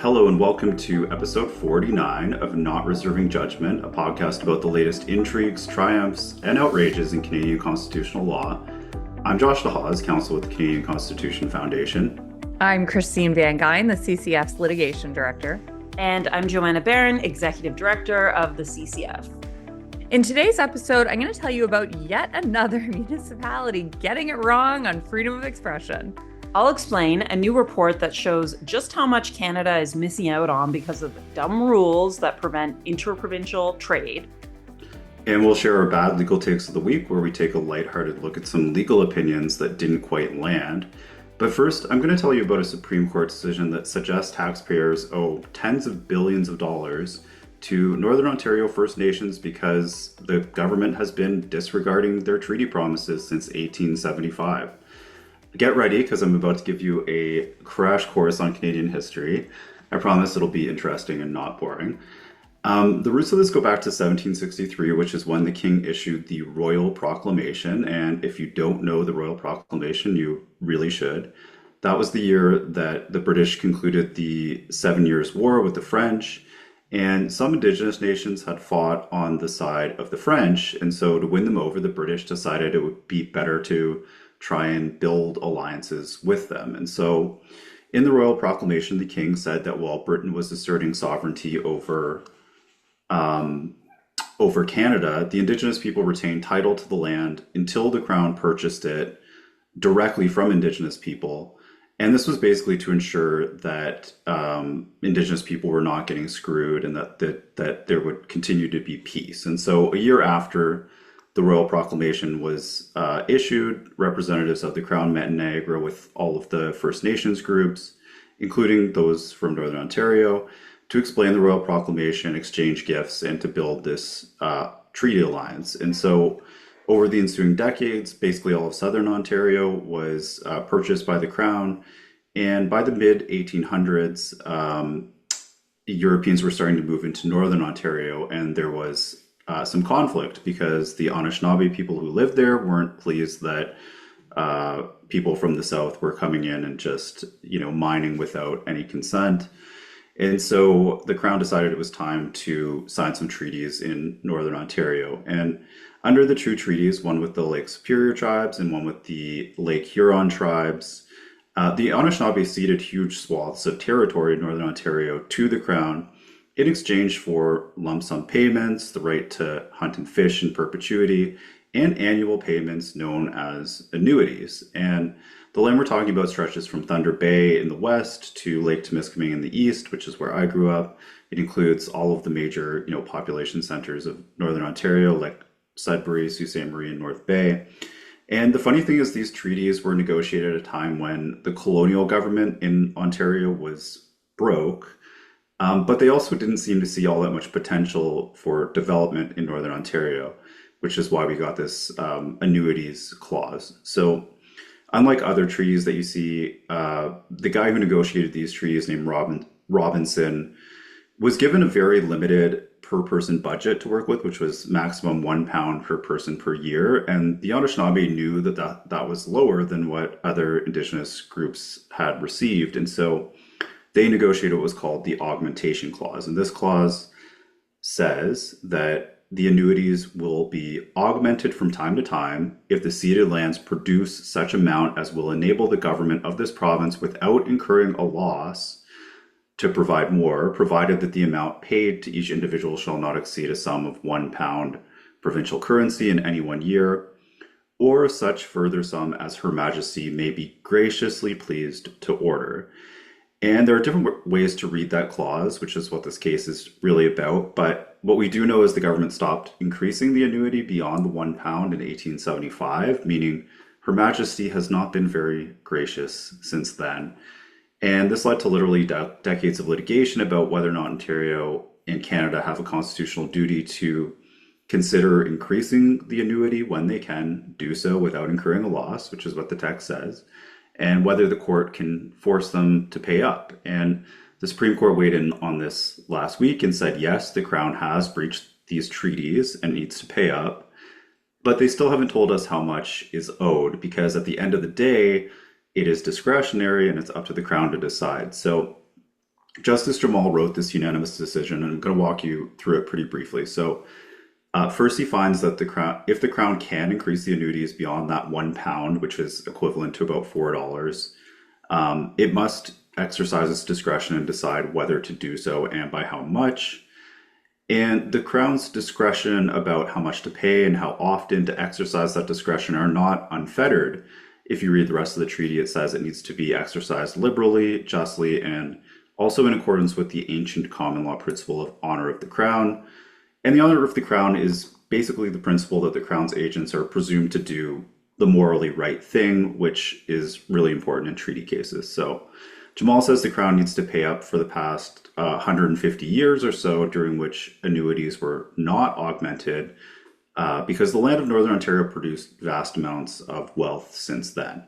Hello and welcome to episode 49 of Not Reserving Judgment, a podcast about the latest intrigues, triumphs, and outrages in Canadian constitutional law. I'm Josh Dehaas, counsel with the Canadian Constitution Foundation. I'm Christine Van Geyn, the CCF's litigation director. And I'm Joanna Baron, executive director of the CCF. In today's episode, I'm going to tell you about yet another municipality getting it wrong on freedom of expression. I'll explain a new report that shows just how much Canada is missing out on because of the dumb rules that prevent inter-provincial trade. And we'll share our bad legal takes of the week, where we take a lighthearted look at some legal opinions that didn't quite land. But first, I'm going to tell you about a Supreme Court decision that suggests taxpayers owe tens of billions of dollars to Northern Ontario First Nations because the government has been disregarding their treaty promises since 1875. Get ready, because I'm about to give you a crash course on Canadian history. I promise it'll be interesting and not boring. The roots of this go back to 1763, which is when the King issued the Royal Proclamation. And if you don't know the Royal Proclamation, you really should. That was the year that the British concluded the 7 Years' War with the French. And some Indigenous nations had fought on the side of the French. And so to win them over, the British decided it would be better to try and build alliances with them. And so in the Royal Proclamation, the King said that while Britain was asserting sovereignty over Canada, the Indigenous people retained title to the land until the Crown purchased it directly from Indigenous people. And this was basically to ensure that Indigenous people were not getting screwed and that there would continue to be peace. And so a year after the Royal Proclamation was issued, representatives of the Crown met in Niagara with all of the First Nations groups, including those from Northern Ontario, to explain the Royal Proclamation, exchange gifts, and to build this treaty alliance. And so over the ensuing decades, basically all of Southern Ontario was purchased by the Crown. And by the mid-1800s, Europeans were starting to move into Northern Ontario, and there was some conflict because the Anishinaabe people who lived there weren't pleased that people from the South were coming in and just, mining without any consent. And so the Crown decided it was time to sign some treaties in Northern Ontario. And under the two treaties, one with the Lake Superior tribes and one with the Lake Huron tribes, the Anishinaabe ceded huge swaths of territory in Northern Ontario to the Crown in exchange for lump sum payments, the right to hunt and fish in perpetuity, and annual payments known as annuities. And the land we're talking about stretches from Thunder Bay in the west to Lake Temiskaming in the east, which is where I grew up. It includes all of the major, population centers of Northern Ontario, like Sudbury, Sault Ste. Marie, and North Bay. And the funny thing is these treaties were negotiated at a time when the colonial government in Ontario was broke, but they also didn't seem to see all that much potential for development in Northern Ontario, which is why we got this annuities clause. So unlike other treaties that you see, the guy who negotiated these treaties, named Robinson, was given a very limited per person budget to work with, which was maximum £1 per person per year. And the Anishinaabe knew that was lower than what other Indigenous groups had received. And so they negotiated what was called the augmentation clause. And this clause says that the annuities will be augmented from time to time if the ceded lands produce such amount as will enable the government of this province without incurring a loss to provide more, provided that the amount paid to each individual shall not exceed a sum of £1 provincial currency in any 1 year, or such further sum as Her Majesty may be graciously pleased to order. And there are different ways to read that clause, which is what this case is really about. But what we do know is the government stopped increasing the annuity beyond the £1 in 1875, meaning Her Majesty has not been very gracious since then. And this led to literally decades of litigation about whether or not Ontario and Canada have a constitutional duty to consider increasing the annuity when they can do so without incurring a loss, which is what the text says, and whether the court can force them to pay up. And the Supreme Court weighed in on this last week and said, yes, the Crown has breached these treaties and needs to pay up, but they still haven't told us how much is owed, because at the end of the day, it is discretionary and it's up to the Crown to decide. So Justice Jamal wrote this unanimous decision, and I'm going to walk you through it pretty briefly. So, first, he finds that if the Crown can increase the annuities beyond that £1, which is equivalent to about $4, it must exercise its discretion and decide whether to do so and by how much. And the Crown's discretion about how much to pay and how often to exercise that discretion are not unfettered. If you read the rest of the treaty, it says it needs to be exercised liberally, justly, and also in accordance with the ancient common law principle of honor of the Crown. And the honor of the Crown is basically the principle that the Crown's agents are presumed to do the morally right thing, which is really important in treaty cases. So Jamal says the Crown needs to pay up for the past 150 years or so, during which annuities were not augmented, because the land of Northern Ontario produced vast amounts of wealth since then.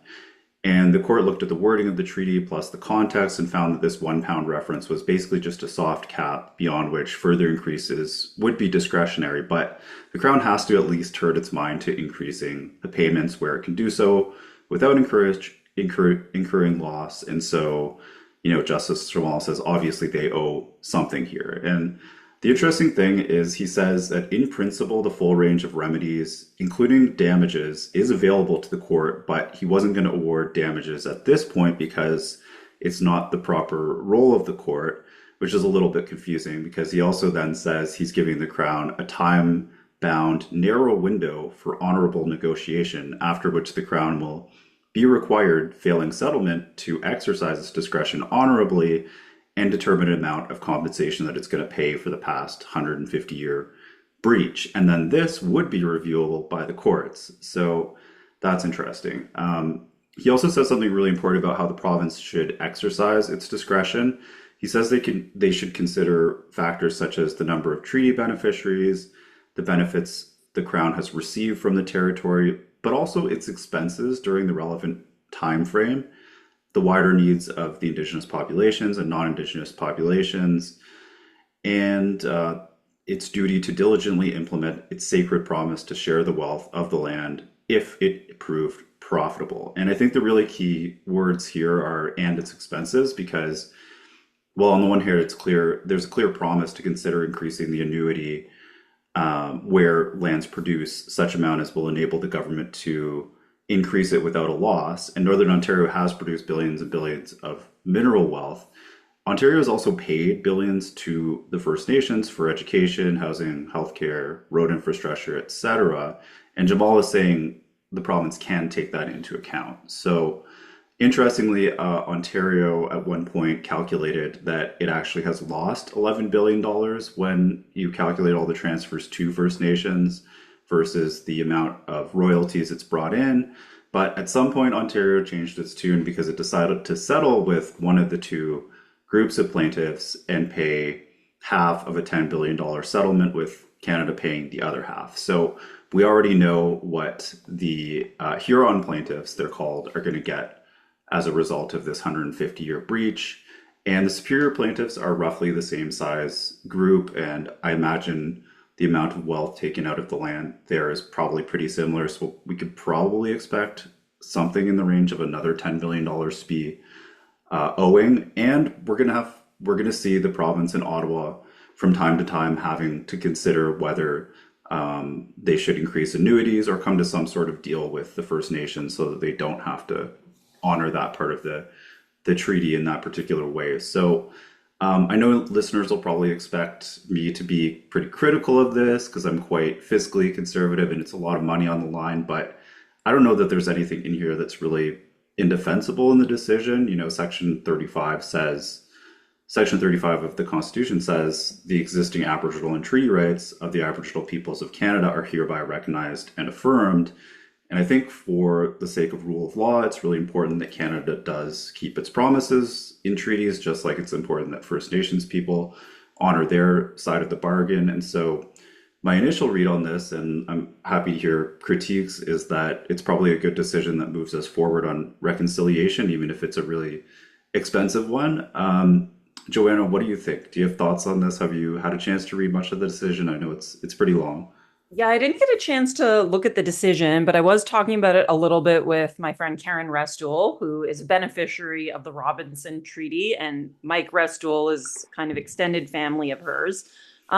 And the court looked at the wording of the treaty plus the context and found that this £1 reference was basically just a soft cap beyond which further increases would be discretionary. But the Crown has to at least turn its mind to increasing the payments where it can do so without incurring loss. And so, Justice Jamal says obviously they owe something here. And the interesting thing is he says that in principle, the full range of remedies, including damages, is available to the court, but he wasn't going to award damages at this point because it's not the proper role of the court, which is a little bit confusing because he also then says he's giving the Crown a time-bound, narrow window for honorable negotiation, after which the Crown will be required, failing settlement, to exercise its discretion honorably and determine an amount of compensation that it's going to pay for the past 150-year breach. And then this would be reviewable by the courts. So that's interesting. He also says something really important about how the province should exercise its discretion. He says they should consider factors such as the number of treaty beneficiaries, the benefits the Crown has received from the territory, but also its expenses during the relevant time frame, the wider needs of the Indigenous populations and non-Indigenous populations, and its duty to diligently implement its sacred promise to share the wealth of the land if it proved profitable. And I think the really key words here are "and its expenses," because, well, on the one hand, there's a clear promise to consider increasing the annuity where lands produce such amount as will enable the government to increase it without a loss. And Northern Ontario has produced billions and billions of mineral wealth. Ontario has also paid billions to the First Nations for education, housing, healthcare, road infrastructure, etc. And Jamal is saying the province can take that into account. So interestingly, Ontario at one point calculated that it actually has lost $11 billion when you calculate all the transfers to First Nations versus the amount of royalties it's brought in. But at some point, Ontario changed its tune because it decided to settle with one of the two groups of plaintiffs and pay half of a $10 billion settlement, with Canada paying the other half. So we already know what the Huron plaintiffs, they're called, are going to get as a result of this 150-year breach. And the Superior plaintiffs are roughly the same size group, and I imagine the amount of wealth taken out of the land there is probably pretty similar. So we could probably expect something in the range of another $10 billion to be owing. And we're going to see the province in Ottawa from time to time having to consider whether they should increase annuities or come to some sort of deal with the First Nations so that they don't have to honor that part of the treaty in that particular way. So I know listeners will probably expect me to be pretty critical of this because I'm quite fiscally conservative and it's a lot of money on the line, but I don't know that there's anything in here that's really indefensible in the decision. Section 35 of the Constitution says the existing Aboriginal and treaty rights of the Aboriginal peoples of Canada are hereby recognized and affirmed. And I think for the sake of rule of law, it's really important that Canada does keep its promises in treaties, just like it's important that First Nations people honor their side of the bargain. And so my initial read on this, and I'm happy to hear critiques, is that it's probably a good decision that moves us forward on reconciliation, even if it's a really expensive one. Joanna, what do you think? Do you have thoughts on this? Have you had a chance to read much of the decision? I know it's pretty long. Yeah, I didn't get a chance to look at the decision, but I was talking about it a little bit with my friend Karen Restoule, who is a beneficiary of the Robinson Treaty, and Mike Restoule is kind of extended family of hers.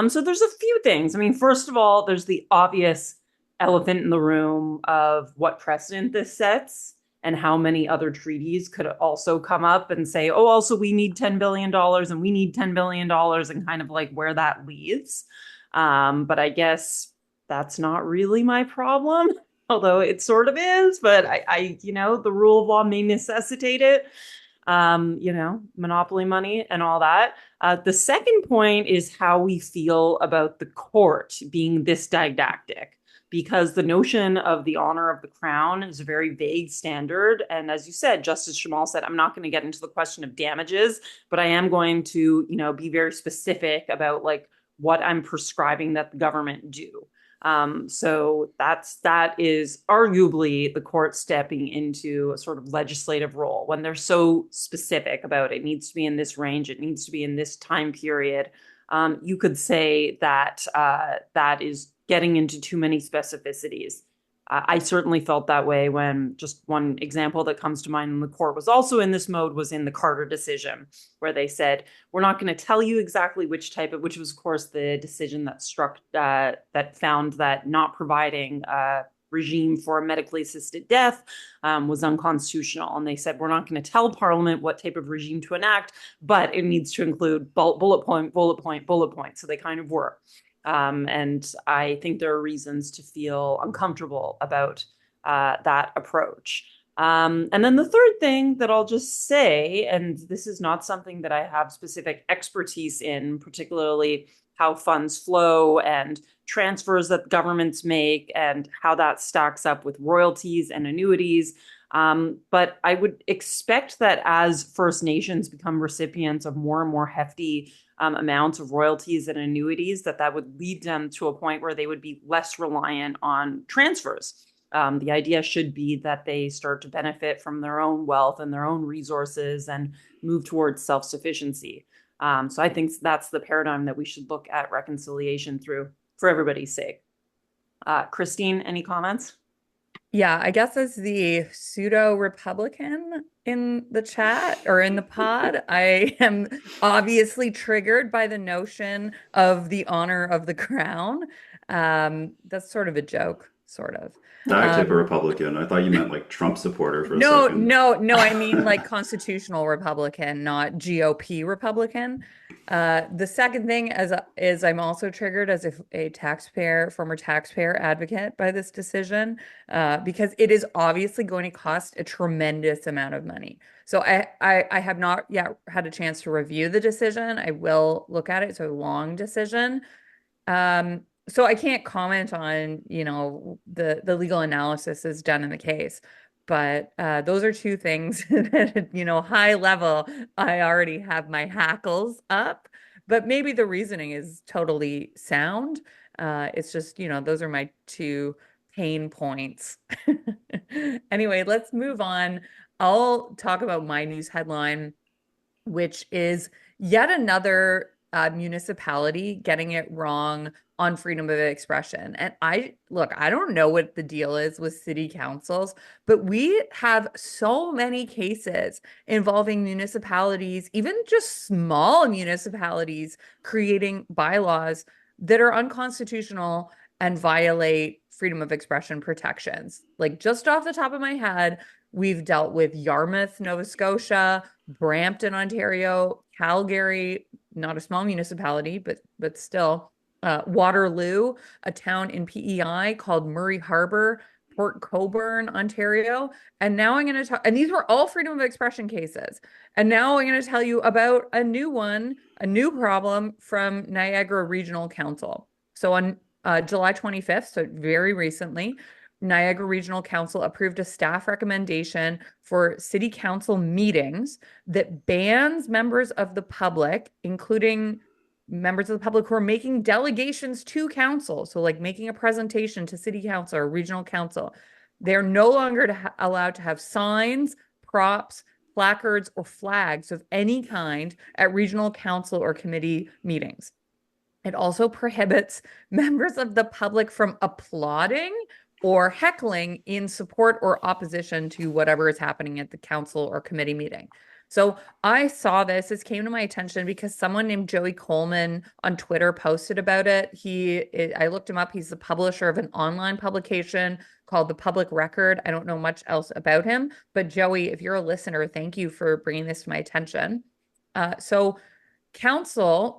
So there's a few things. I mean, first of all, there's the obvious elephant in the room of what precedent this sets and how many other treaties could also come up and say, oh, also we need $10 billion and we need $10 billion and kind of like where that leads. But I guess that's not really my problem, although it sort of is. But the rule of law may necessitate it. Monopoly money and all that. The second point is how we feel about the court being this didactic, because the notion of the honor of the crown is a very vague standard. And as you said, Justice Jamal said, I'm not going to get into the question of damages, but I am going to, be very specific about like what I'm prescribing that the government do. So that is arguably the court stepping into a sort of legislative role when they're so specific about it needs to be in this range, it needs to be in this time period. You could say that that is getting into too many specificities. I certainly felt that way when just one example that comes to mind in the court was also in this mode was in the Carter decision, where they said, we're not going to tell you exactly which type of, which was, of course, the decision that struck, that found that not providing a regime for medically assisted death was unconstitutional. And they said, we're not going to tell Parliament what type of regime to enact, but it needs to include bullet point, bullet point, bullet point. So they kind of were. And I think there are reasons to feel uncomfortable about that approach. And then the third thing that I'll just say, and this is not something that I have specific expertise in, particularly how funds flow and transfers that governments make and how that stacks up with royalties and annuities. But I would expect that as First Nations become recipients of more and more hefty amounts of royalties and annuities, that would lead them to a point where they would be less reliant on transfers. The idea should be that they start to benefit from their own wealth and their own resources and move towards self-sufficiency. So I think that's the paradigm that we should look at reconciliation through for everybody's sake. Christine, any comments? Yeah, I guess as the pseudo-Republican in the chat or in the pod, I am obviously triggered by the notion of the honor of the crown. That's sort of a joke, sort of. That type of Republican. I thought you meant like Trump supporter for a No, second. no, I mean like constitutional Republican, not GOP Republican. The second thing is I'm also triggered as a taxpayer, former taxpayer advocate by this decision, because it is obviously going to cost a tremendous amount of money. So I have not yet had a chance to review the decision. I will look at it. It's a long decision. So I can't comment on, the legal analysis is done in the case. But those are two things that, high level, I already have my hackles up. But maybe the reasoning is totally sound. It's just, those are my two pain points. Anyway, let's move on. I'll talk about my news headline, which is yet another municipality getting it wrong on freedom of expression. And I don't know what the deal is with city councils, but we have so many cases involving municipalities, even just small municipalities, creating bylaws that are unconstitutional and violate freedom of expression protections. Like just off the top of my head, we've dealt with Yarmouth, Nova Scotia, Brampton, Ontario, Calgary, not a small municipality, but still, Waterloo, a town in PEI called Murray Harbor, Port Colborne, Ontario. And now I'm going to talk, and these were all freedom of expression cases. And now I'm going to tell you about a new one, a new problem from Niagara Regional Council. So on July 25th, so very recently, Niagara Regional Council approved a staff recommendation for city council meetings that bans members of the public, including members of the public who are making delegations to council, so like making a presentation to city council or regional council. They're no longer allowed to have signs, props, placards, or flags of any kind at regional council or committee meetings. It also prohibits members of the public from applauding or heckling in support or opposition to whatever is happening at the council or committee meeting. So I saw this. This came to my attention because someone named Joey Coleman on Twitter posted about it. I looked him up. He's the publisher of an online publication called The Public Record. I don't know much else about him, but Joey, if you're a listener, thank you for bringing this to my attention.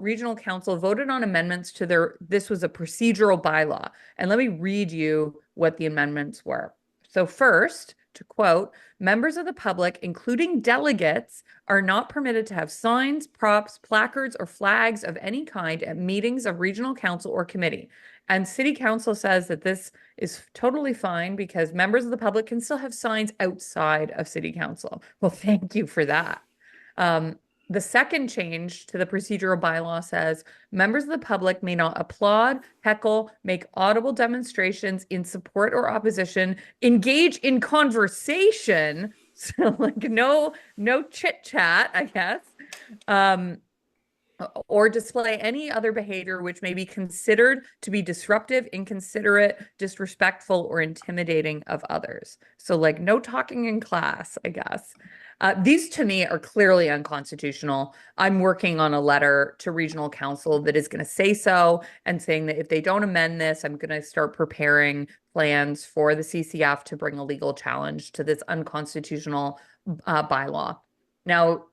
Regional council voted on amendments to this was a procedural bylaw. And let me read you what the amendments were. So first, to quote, members of the public, including delegates, are not permitted to have signs, props, placards, or flags of any kind at meetings of regional council or committee. And city council says that this is totally fine because members of the public can still have signs outside of city council. Well, thank you for that. The second change to the procedural bylaw says members of the public may not applaud, heckle, make audible demonstrations in support or opposition, engage in conversation, so like no chit chat, I guess, or display any other behavior which may be considered to be disruptive, inconsiderate, disrespectful, or intimidating of others. So like no talking in class, I guess. These to me are clearly unconstitutional. I'm working on a letter to regional council that is going to say so and saying that if they don't amend this, I'm going to start preparing plans for the CCF to bring a legal challenge to this unconstitutional bylaw. Now,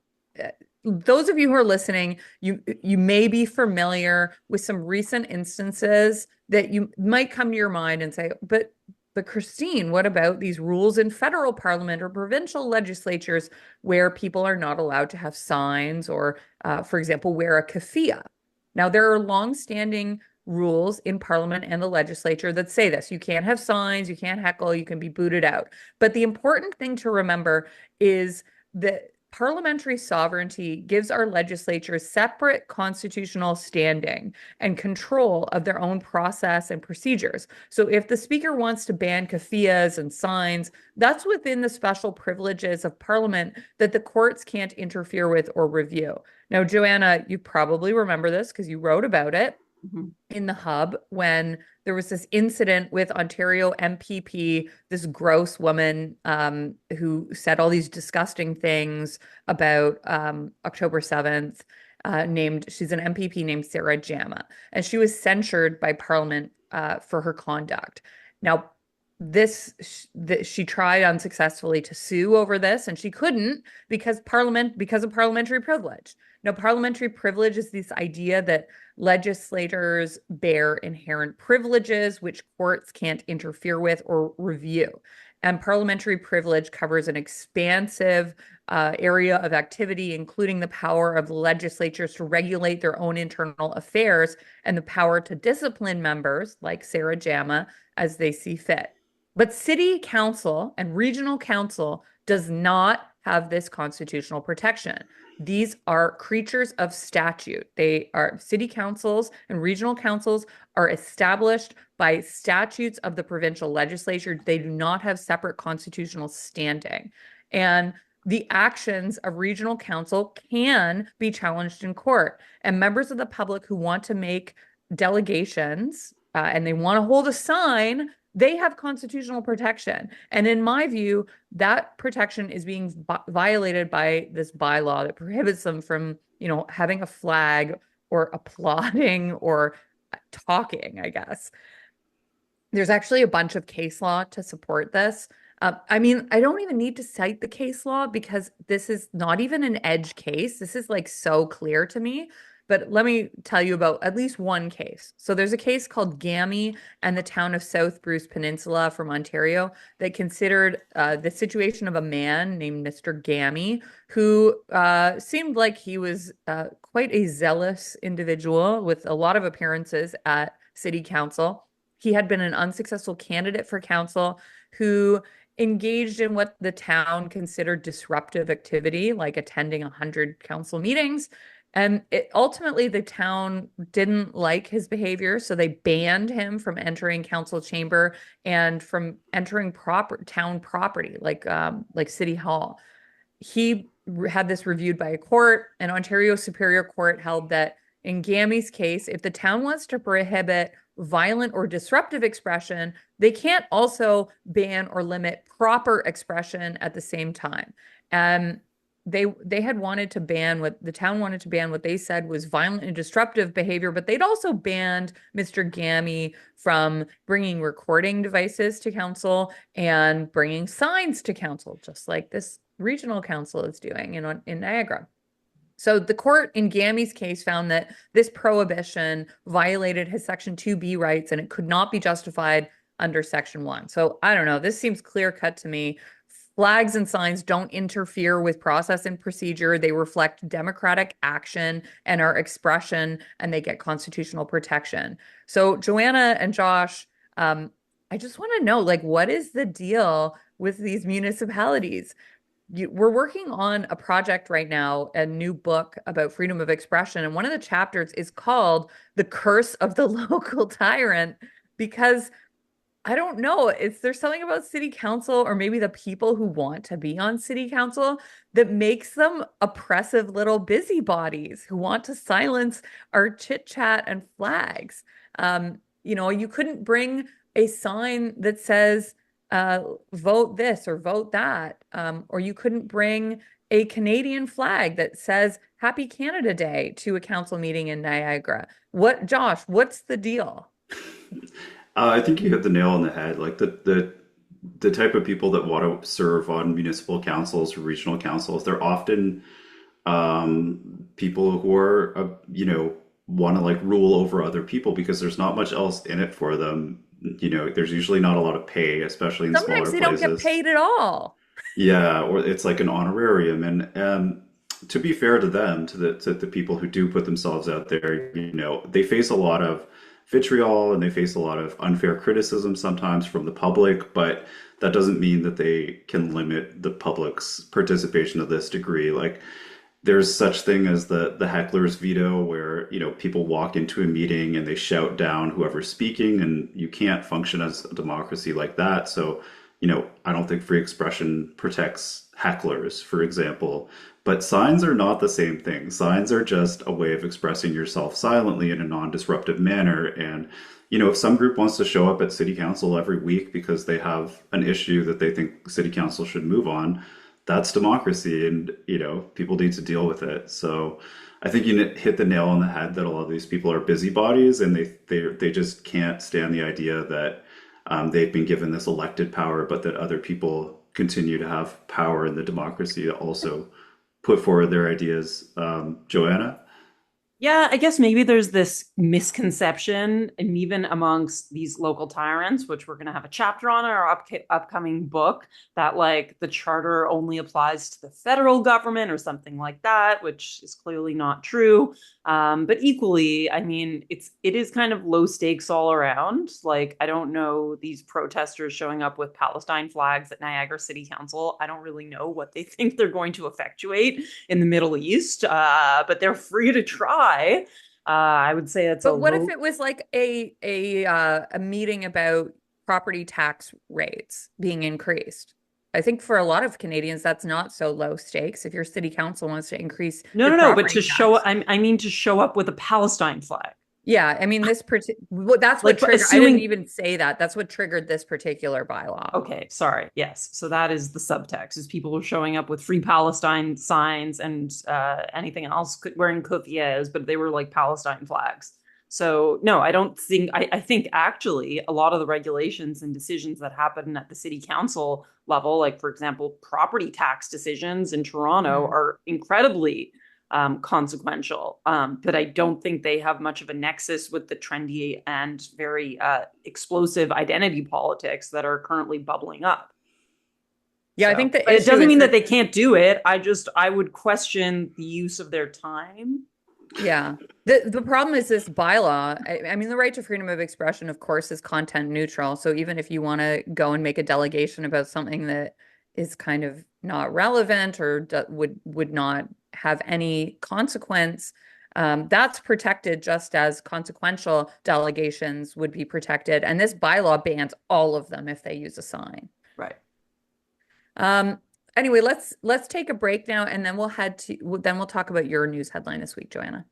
those of you who are listening, you may be familiar with some recent instances that you might come to your mind and say, but Christine, what about these rules in federal parliament or provincial legislatures where people are not allowed to have signs or, for example, wear a keffiyeh? Now, there are longstanding rules in parliament and the legislature that say this. You can't have signs, you can't heckle, you can be booted out. But the important thing to remember is that parliamentary sovereignty gives our legislature separate constitutional standing and control of their own process and procedures. So if the speaker wants to ban keffiyehs and signs, that's within the special privileges of parliament that the courts can't interfere with or review. Now, Joanna, you probably remember this because you wrote about it in the Hub when there was this incident with Ontario MPP, this gross woman who said all these disgusting things about October 7th, she's an MPP named Sarah Jama, and she was censured by Parliament for her conduct. Now, she tried unsuccessfully to sue over this, and she couldn't because of parliamentary privilege. Now, parliamentary privilege is this idea that legislators bear inherent privileges which courts can't interfere with or review. And parliamentary privilege covers an expansive area of activity, including the power of legislatures to regulate their own internal affairs and the power to discipline members, like Sarah Jama, as they see fit. But city council and regional council does not have this constitutional protection. These are creatures of statute. City councils and regional councils are established by statutes of the provincial legislature. They do not have separate constitutional standing. And the actions of regional council can be challenged in court. And members of the public who want to make delegations and they want to hold a sign, they have constitutional protection. And in my view, that protection is being violated by this bylaw that prohibits them from, having a flag or applauding or talking, I guess. There's actually a bunch of case law to support this. I don't even need to cite the case law because this is not even an edge case. This is like so clear to me. But let me tell you about at least one case. So there's a case called Gammy and the town of South Bruce Peninsula from Ontario that considered the situation of a man named Mr. Gammy, who seemed like he was quite a zealous individual with a lot of appearances at city council. He had been an unsuccessful candidate for council who engaged in what the town considered disruptive activity, like attending 100 council meetings. And ultimately, the town didn't like his behavior, so they banned him from entering council chamber and from entering town property, like City Hall. He had this reviewed by a court, and Ontario Superior Court held that in Gammy's case, if the town wants to prohibit violent or disruptive expression, they can't also ban or limit proper expression at the same time. They had wanted to ban what the town wanted to ban what they said was violent and disruptive behavior, but they'd also banned Mr. Gammy from bringing recording devices to council and bringing signs to council, just like this regional council is doing in Niagara. So the court in Gammy's case found that this prohibition violated his Section 2B rights and it could not be justified under Section 1. So I don't know. This seems clear cut to me. Flags and signs don't interfere with process and procedure. They reflect democratic action and our expression, and they get constitutional protection. So Joanna and Josh, I just want to know, like, what is the deal with these municipalities? We're working on a project right now, a new book about freedom of expression. And one of the chapters is called The Curse of the Local Tyrant, because I don't know, is there something about city council or maybe the people who want to be on city council that makes them oppressive little busybodies who want to silence our chit chat and flags? You couldn't bring a sign that says, vote this or vote that. Or you couldn't bring a Canadian flag that says Happy Canada Day to a council meeting in Niagara. Josh, what's the deal? I think you hit the nail on the head. Like the type of people that want to serve on municipal councils or regional councils, they're often people who are want to like rule over other people because there's not much else in it for them. There's usually not a lot of pay, especially in Sometimes smaller they don't get places. paid at all. Yeah, or it's like an honorarium. And to be fair to them, to the people who do put themselves out there, they face a lot of vitriol and they face a lot of unfair criticism sometimes from the public, but that doesn't mean that they can limit the public's participation to this degree. Like there's such thing as the heckler's veto where, people walk into a meeting and they shout down whoever's speaking, and you can't function as a democracy like that. So, I don't think free expression protects hecklers, for example. But signs are not the same thing. Signs are just a way of expressing yourself silently in a non-disruptive manner. And, if some group wants to show up at city council every week because they have an issue that they think city council should move on, that's democracy, and people need to deal with it. So I think you hit the nail on the head that a lot of these people are busybodies, and they just can't stand the idea that they've been given this elected power, but that other people continue to have power in the democracy to also put forward their ideas. Joanna? Yeah, I guess maybe there's this misconception, and even amongst these local tyrants, which we're going to have a chapter on in our upcoming book, that like the charter only applies to the federal government or something like that, which is clearly not true. But equally, I mean, it is kind of low stakes all around. Like, I don't know these protesters showing up with Palestine flags at Niagara City Council. I don't really know what they think they're going to effectuate in the Middle East, but they're free to try. I would say it's But what if it was like a meeting about property tax rates being increased? I think for a lot of Canadians, that's not so low stakes. If your city council wants to increase No, your no, no. But property to show, tax. I mean, to show up with a Palestine flag. Yeah, I mean, that's what Like, triggered. I assuming- didn't even say that. That's what triggered this particular bylaw. Okay, sorry. Yes. So that is the subtext, is people showing up with Free Palestine signs and anything else, wearing kufiyas, but they were like Palestine flags. So no, I don't think, I think actually a lot of the regulations and decisions that happen at the city council level, like for example, property tax decisions in Toronto are incredibly consequential. But I don't think they have much of a nexus with the trendy and very explosive identity politics that are currently bubbling up. Yeah, So, I think the it issue doesn't is mean that they can't do it. I would question the use of their time. Yeah. The problem is this bylaw. I mean, the right to freedom of expression, of course, is content neutral. So even if you want to go and make a delegation about something that is kind of not relevant or would not have any consequence, that's protected just as consequential delegations would be protected. And this bylaw bans all of them if they use a sign. Right. Anyway, let's take a break now, and then we'll talk about your news headline this week, Joanna.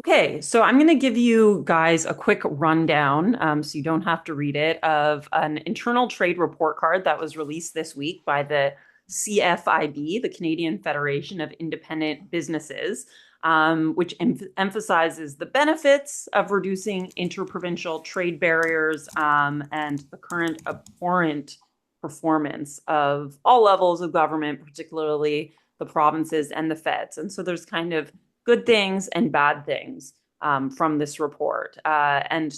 Okay, so I'm going to give you guys a quick rundown, so you don't have to read it, of an internal trade report card that was released this week by the CFIB, the Canadian Federation of Independent Businesses, which emphasizes the benefits of reducing interprovincial trade barriers, and the current abhorrent performance of all levels of government, particularly the provinces and the feds. And so there's kind of good things and bad things from this report. And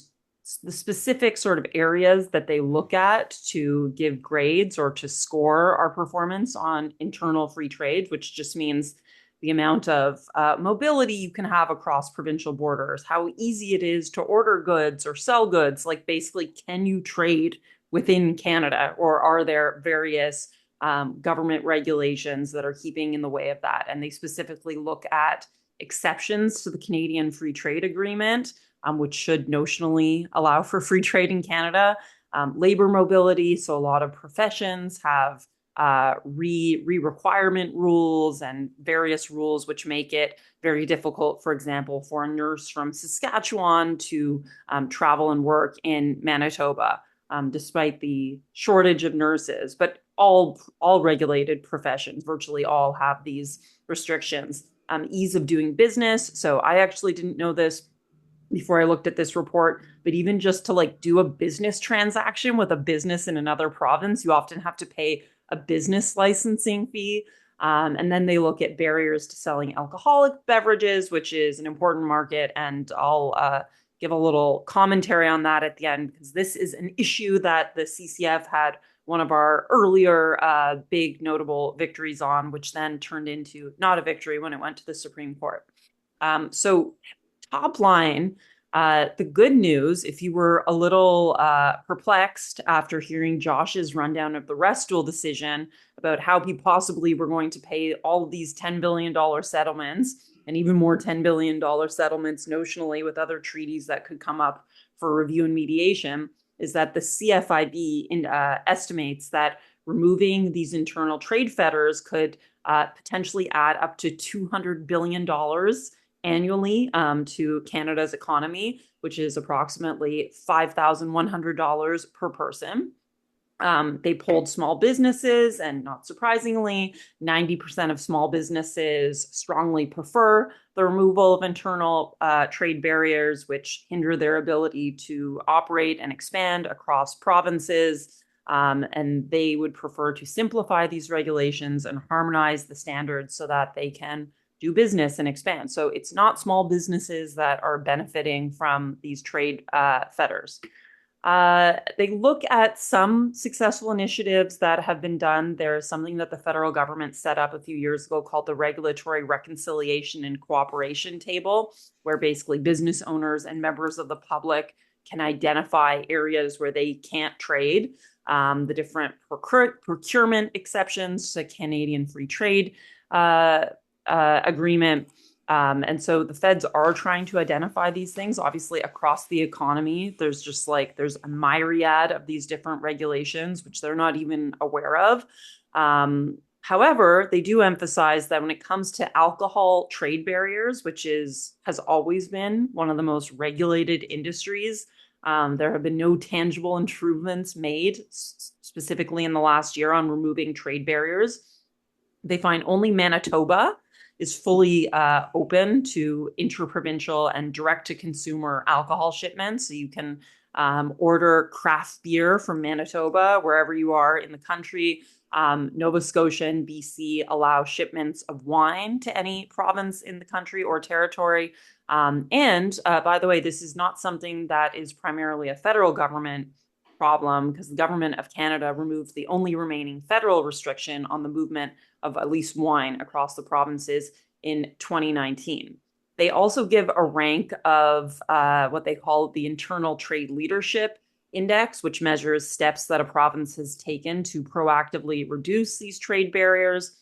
the specific sort of areas that they look at to give grades or to score our performance on internal free trade, which just means the amount of mobility you can have across provincial borders, how easy it is to order goods or sell goods, like basically, can you trade within Canada, or are there various government regulations that are keeping in the way of that? And they specifically look at exceptions to the Canadian Free Trade Agreement, which should notionally allow for free trade in Canada. Labor mobility, so a lot of professions have re-requirement rules and various rules which make it very difficult, for example, for a nurse from Saskatchewan to travel and work in Manitoba, despite the shortage of nurses. But all regulated professions, virtually all, have these restrictions. Ease of doing business. So I actually didn't know this before I looked at this report, but even just to like do a business transaction with a business in another province, you often have to pay a business licensing fee. And then they look at barriers to selling alcoholic beverages, which is an important market. And I'll give a little commentary on that at the end, because this is an issue that the CCF had one of our earlier big notable victories on, which then turned into not a victory when it went to the Supreme Court. So top line, the good news, if you were a little perplexed after hearing Josh's rundown of the Restoule decision about how he possibly were going to pay all of these $10 billion settlements and even more $10 billion settlements notionally with other treaties that could come up for review and mediation, is that the CFIB estimates that removing these internal trade fetters could potentially add up to $200 billion annually to Canada's economy, which is approximately $5,100 per person. They polled small businesses, and not surprisingly, 90% of small businesses strongly prefer the removal of internal trade barriers, which hinder their ability to operate and expand across provinces. And they would prefer to simplify these regulations and harmonize the standards so that they can do business and expand. So it's not small businesses that are benefiting from these trade fetters. They look at some successful initiatives that have been done. There's something that the federal government set up a few years ago called the Regulatory Reconciliation and Cooperation Table, where basically business owners and members of the public can identify areas where they can't trade, the different procurement exceptions to Canadian Free Trade Agreement. And so the feds are trying to identify these things. Obviously, across the economy, there's a myriad of these different regulations, which they're not even aware of. However, they do emphasize that when it comes to alcohol trade barriers, which has always been one of the most regulated industries, there have been no tangible improvements made, specifically in the last year, on removing trade barriers. They find only Manitoba is fully open to interprovincial and direct-to-consumer alcohol shipments. So you can order craft beer from Manitoba wherever you are in the country. Nova Scotia and BC allow shipments of wine to any province in the country or territory. And by the way, this is not something that is primarily a federal government problem, because the government of Canada removed the only remaining federal restriction on the movement of at least wine across the provinces in 2019. They also give a rank of what they call the Internal Trade Leadership Index, which measures steps that a province has taken to proactively reduce these trade barriers.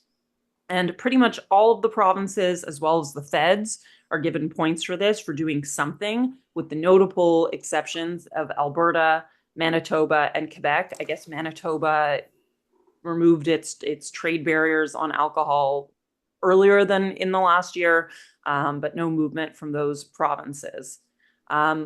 And pretty much all of the provinces, as well as the feds, are given points for this, for doing something, with the notable exceptions of Alberta, Manitoba, and Quebec. I guess Manitoba removed its trade barriers on alcohol earlier than in the last year, but no movement from those provinces.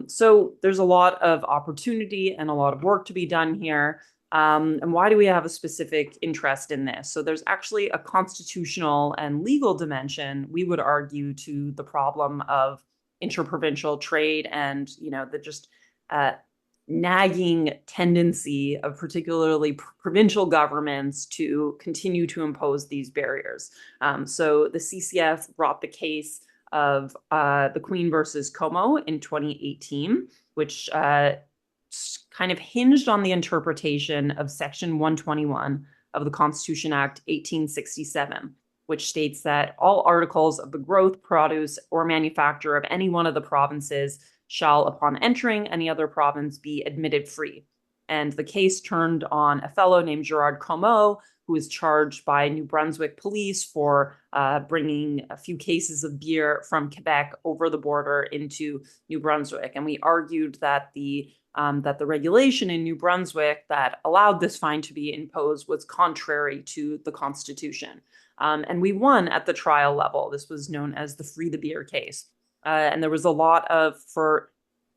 So there's a lot of opportunity and a lot of work to be done here. And why do we have a specific interest in this? So there's actually a constitutional and legal dimension, we would argue, to the problem of interprovincial trade and, the just nagging tendency of particularly provincial governments to continue to impose these barriers. So the CCF brought the case of the Queen versus Como in 2018, which kind of hinged on the interpretation of Section 121 of the Constitution Act 1867, which states that all articles of the growth, produce, or manufacture of any one of the provinces shall, upon entering any other province, be admitted free. And the case turned on a fellow named Gerard Como, who was charged by New Brunswick police for bringing a few cases of beer from Quebec over the border into New Brunswick. And we argued that the regulation in New Brunswick that allowed this fine to be imposed was contrary to the Constitution. And we won at the trial level. This was known as the Free the Beer case. And there was a lot for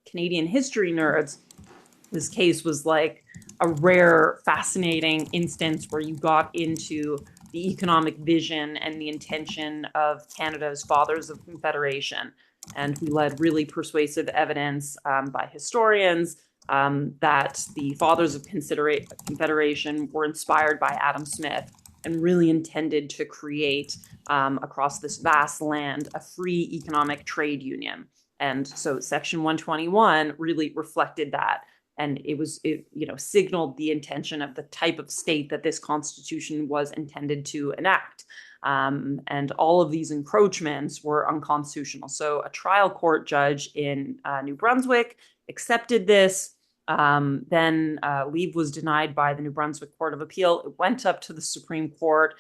Canadian history nerds, this case was like a rare, fascinating instance where you got into the economic vision and the intention of Canada's Fathers of Confederation. And we led really persuasive evidence by historians that the Fathers of Confederation were inspired by Adam Smith and really intended to create, across this vast land, a free economic trade union. And so Section 121 really reflected that. And it signaled the intention of the type of state that this Constitution was intended to enact. And all of these encroachments were unconstitutional. So a trial court judge in New Brunswick accepted this. Then leave was denied by the New Brunswick Court of Appeal. It went up to the Supreme Court,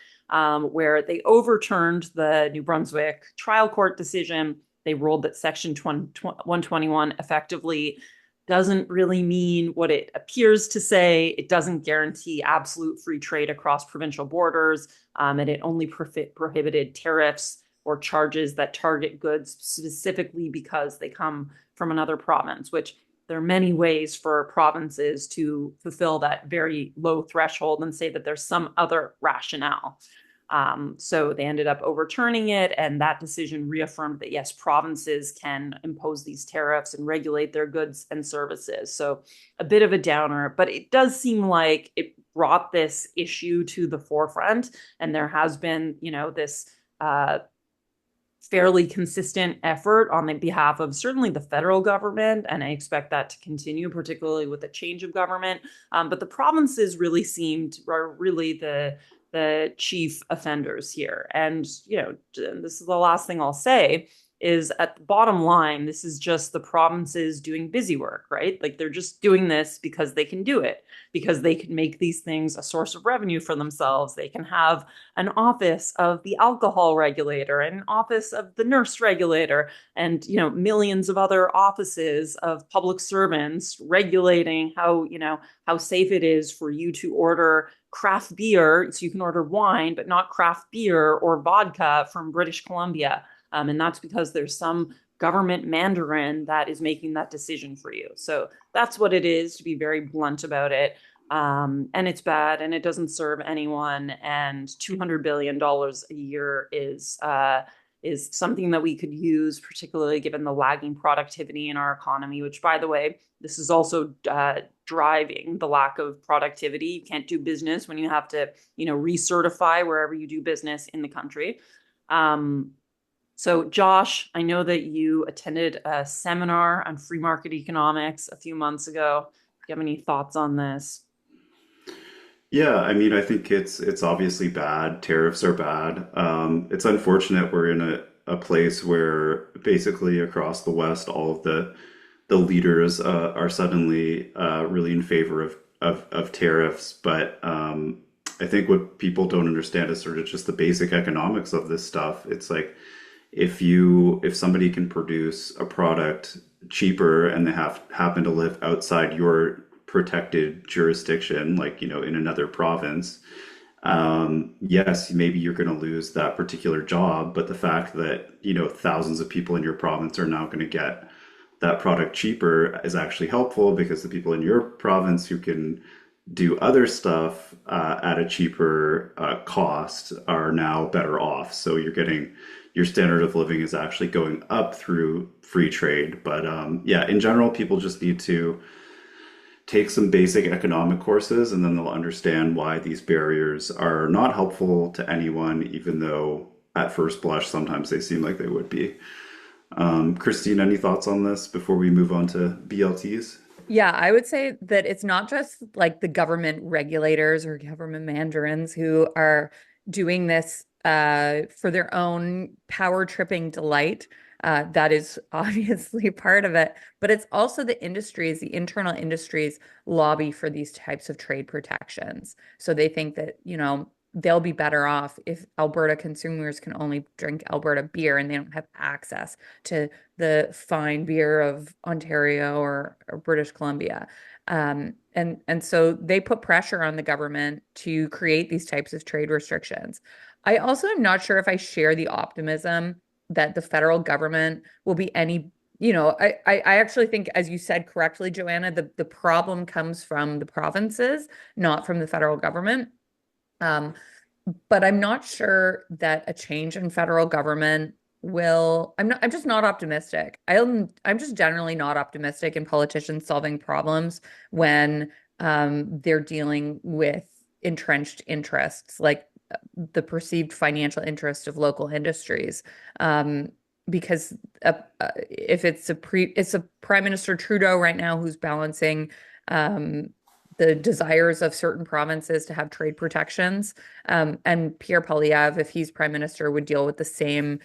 where they overturned the New Brunswick trial court decision. They ruled that Section 121 effectively doesn't really mean what it appears to say. It doesn't guarantee absolute free trade across provincial borders, and it only prohibited tariffs or charges that target goods specifically because they come from another province, which there are many ways for provinces to fulfill that very low threshold and say that there's some other rationale. So they ended up overturning it, and that decision reaffirmed that, yes, provinces can impose these tariffs and regulate their goods and services. So a bit of a downer, but it does seem like it brought this issue to the forefront, and there has been, this fairly consistent effort on the behalf of certainly the federal government, and I expect that to continue, particularly with the change of government. But the provinces really are really the chief offenders here. And, this is the last thing I'll say, is at the bottom line, this is just the provinces doing busy work, right? Like they're just doing this because they can do it, because they can make these things a source of revenue for themselves. They can have an office of the alcohol regulator, an office of the nurse regulator, and, millions of other offices of public servants regulating how safe it is for you to order craft beer. So you can order wine, but not craft beer or vodka from British Columbia. And that's because there's some government mandarin that is making that decision for you. So that's what it is, to be very blunt about it. And it's bad, and it doesn't serve anyone. And $200 billion a year is something that we could use, particularly given the lagging productivity in our economy, which, by the way, this is also driving the lack of productivity. You can't do business when you have to, recertify wherever you do business in the country. So, Josh, I know that you attended a seminar on free market economics a few months ago. Do you have any thoughts on this? Yeah, I mean, I think it's obviously bad. Tariffs are bad. It's unfortunate we're in a place where basically across the West, all of the leaders are suddenly really in favor of tariffs. But I think what people don't understand is sort of just the basic economics of this stuff. It's like if somebody can produce a product cheaper and they happen to live outside your protected jurisdiction, like in another province, Yes, maybe you're going to lose that particular job, but the fact that, thousands of people in your province are now going to get that product cheaper is actually helpful because the people in your province who can do other stuff at a cheaper cost are now better off. So you're getting your standard of living is actually going up through free trade. But yeah, in general, people just need to take some basic economic courses and then they'll understand why these barriers are not helpful to anyone, even though at first blush sometimes they seem like they would be. Christine, any thoughts on this before we move on to BLTs? Yeah, I would say that it's not just like the government regulators or government mandarins who are doing this for their own power tripping delight. That is obviously part of it, but it's also the industries, the internal industries lobby for these types of trade protections. So they think that, they'll be better off if Alberta consumers can only drink Alberta beer and they don't have access to the fine beer of Ontario or British Columbia. And so they put pressure on the government to create these types of trade restrictions. I also am not sure if I share the optimism that the federal government will be any, I actually think, as you said correctly, Joanna, the problem comes from the provinces, not from the federal government. Um, but I'm not sure that a change in federal government I'm just not optimistic. I'm just generally not optimistic in politicians solving problems when they're dealing with entrenched interests, like the perceived financial interest of local industries. Because if it's a Prime Minister Trudeau right now who's balancing the desires of certain provinces to have trade protections. And Pierre Poilievre, if he's prime minister, would deal with the same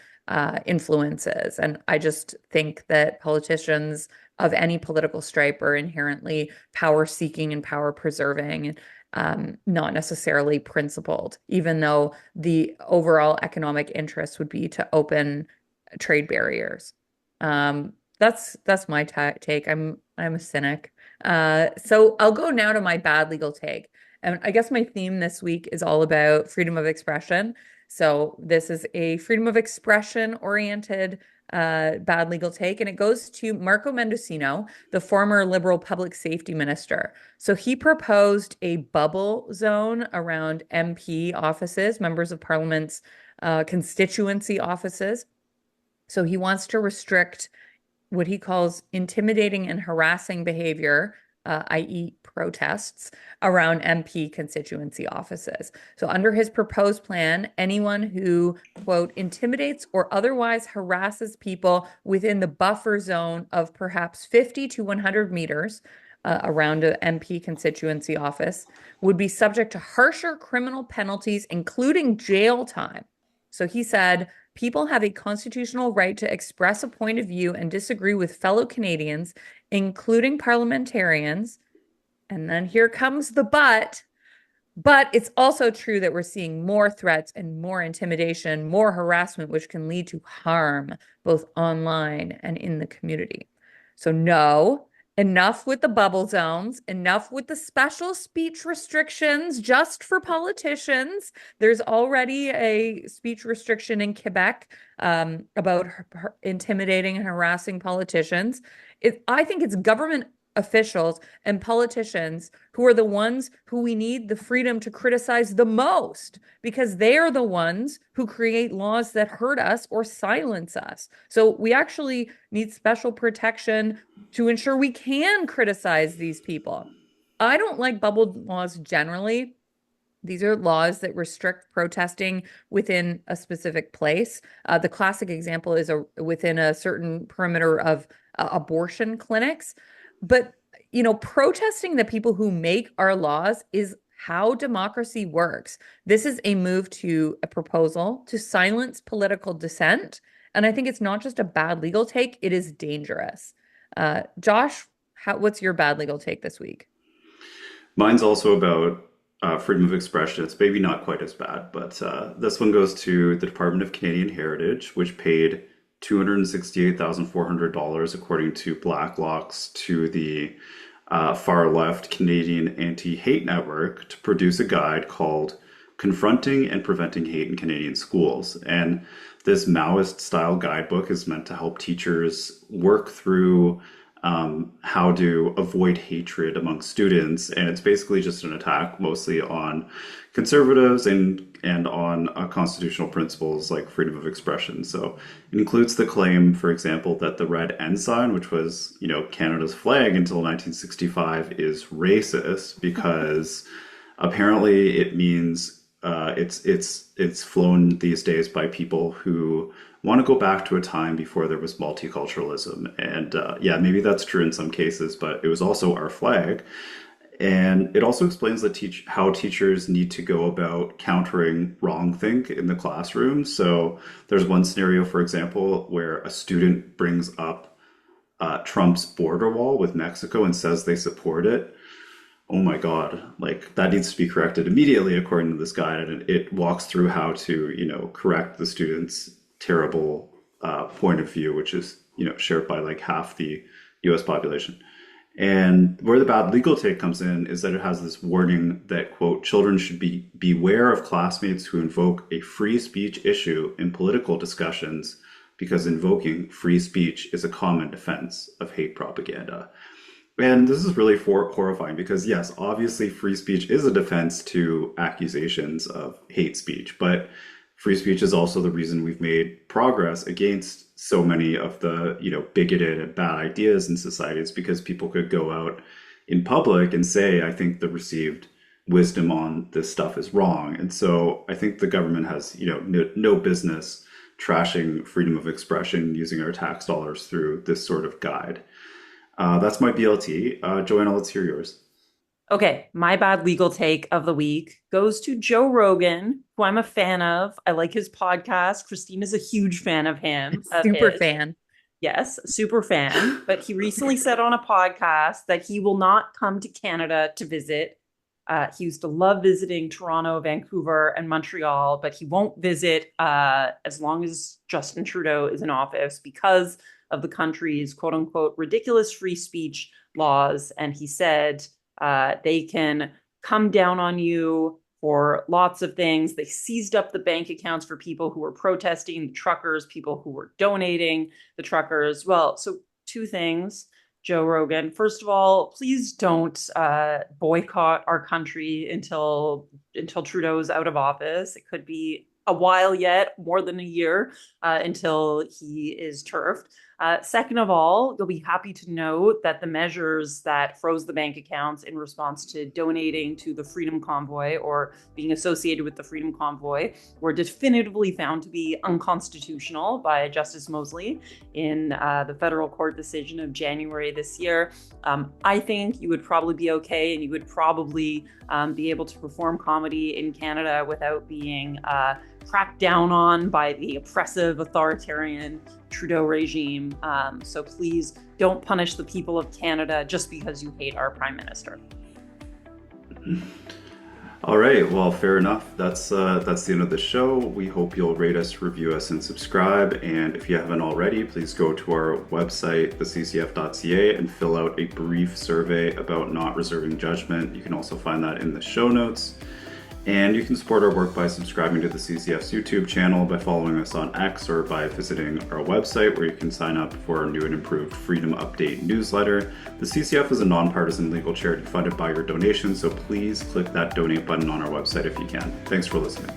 influences. And I just think that politicians of any political stripe are inherently power seeking and power preserving, not necessarily principled, even though the overall economic interest would be to open trade barriers. That's my take. I'm a cynic. So I'll go now to my bad legal take. And I guess my theme this week is all about freedom of expression. So this is a freedom of expression oriented bad legal take, and it goes to Marco Mendocino, the former Liberal public safety minister. So he proposed a bubble zone around MP offices, members of parliament's constituency offices. So he wants to restrict what he calls intimidating and harassing behavior, i.e., protests, around MP constituency offices. So, under his proposed plan, anyone who, quote, intimidates or otherwise harasses people within the buffer zone of perhaps 50 to 100 meters around an MP constituency office would be subject to harsher criminal penalties, including jail time. So, he said, people have a constitutional right to express a point of view and disagree with fellow Canadians, including parliamentarians. And then here comes the but. But it's also true that we're seeing more threats and more intimidation, more harassment, which can lead to harm both online and in the community. So, no, enough with the bubble zones, enough with the special speech restrictions just for politicians. There's already a speech restriction in Quebec about intimidating and harassing politicians. I think it's government officials and politicians who are the ones who we need the freedom to criticize the most because they are the ones who create laws that hurt us or silence us. So we actually need special protection to ensure we can criticize these people. I don't like bubble laws generally. These are laws that restrict protesting within a specific place. The classic example is within a certain perimeter of abortion clinics. But, protesting the people who make our laws is how democracy works. This is a move to a proposal to silence political dissent. And I think it's not just a bad legal take, it is dangerous. Josh, what's your bad legal take this week? Mine's also about freedom of expression. It's maybe not quite as bad, but this one goes to the Department of Canadian Heritage, which paid $268,400, according to Blacklocks, to the far left Canadian anti-hate network to produce a guide called Confronting and Preventing Hate in Canadian Schools. And this Maoist-style guidebook is meant to help teachers work through how to avoid hatred among students. And it's basically just an attack mostly on conservatives and on constitutional principles like freedom of expression. So it includes the claim, for example, that the red ensign, which was, Canada's flag until 1965, is racist because apparently it means it's flown these days by people who want to go back to a time before there was multiculturalism. And maybe that's true in some cases, but it was also our flag. And it also explains how teachers need to go about countering wrongthink in the classroom. So there's one scenario, for example, where a student brings up Trump's border wall with Mexico and says they support it. Oh my God, that needs to be corrected immediately according to this guide. And it walks through how to, correct the student's terrible point of view, which is, shared by half the US population. And where the bad legal take comes in is that it has this warning that, quote, children should beware of classmates who invoke a free speech issue in political discussions because invoking free speech is a common defense of hate propaganda. And this is really horrifying because, yes, obviously free speech is a defense to accusations of hate speech, but free speech is also the reason we've made progress against so many of the, bigoted and bad ideas in society. It's because people could go out in public and say, I think the received wisdom on this stuff is wrong. And so I think the government has, no business trashing freedom of expression using our tax dollars through this sort of guide. That's my BLT. Joanna, let's hear yours. Okay, my bad legal take of the week goes to Joe Rogan, who I'm a fan of. I like his podcast. Christine is a huge fan of him. Super fan. Yes, super fan. But he recently said on a podcast that he will not come to Canada to visit. He used to love visiting Toronto, Vancouver, and Montreal, but he won't visit as long as Justin Trudeau is in office because of the country's quote unquote ridiculous free speech laws. And he said they can come down on you for lots of things. They seized up the bank accounts for people who were protesting, the truckers, people who were donating, the truckers. Well, so two things, Joe Rogan. First of all, please don't boycott our country until Trudeau's out of office. It could be a while yet, more than a year, until he is turfed. Second of all, you'll be happy to note that the measures that froze the bank accounts in response to donating to the Freedom Convoy or being associated with the Freedom Convoy were definitively found to be unconstitutional by Justice Mosley in the federal court decision of January this year. I think you would probably be okay, and you would probably be able to perform comedy in Canada without being cracked down on by the oppressive, authoritarian Trudeau regime. So please don't punish the people of Canada just because you hate our prime minister. All right, well, fair enough. That's the end of the show. We hope you'll rate us, review us, and subscribe. And if you haven't already, please go to our website, theccf.ca, and fill out a brief survey about not reserving judgment. You can also find that in the show notes. And you can support our work by subscribing to the CCF's YouTube channel, by following us on X, or by visiting our website where you can sign up for our new and improved Freedom Update newsletter. The CCF is a nonpartisan legal charity funded by your donations, so please click that donate button on our website if you can. Thanks for listening.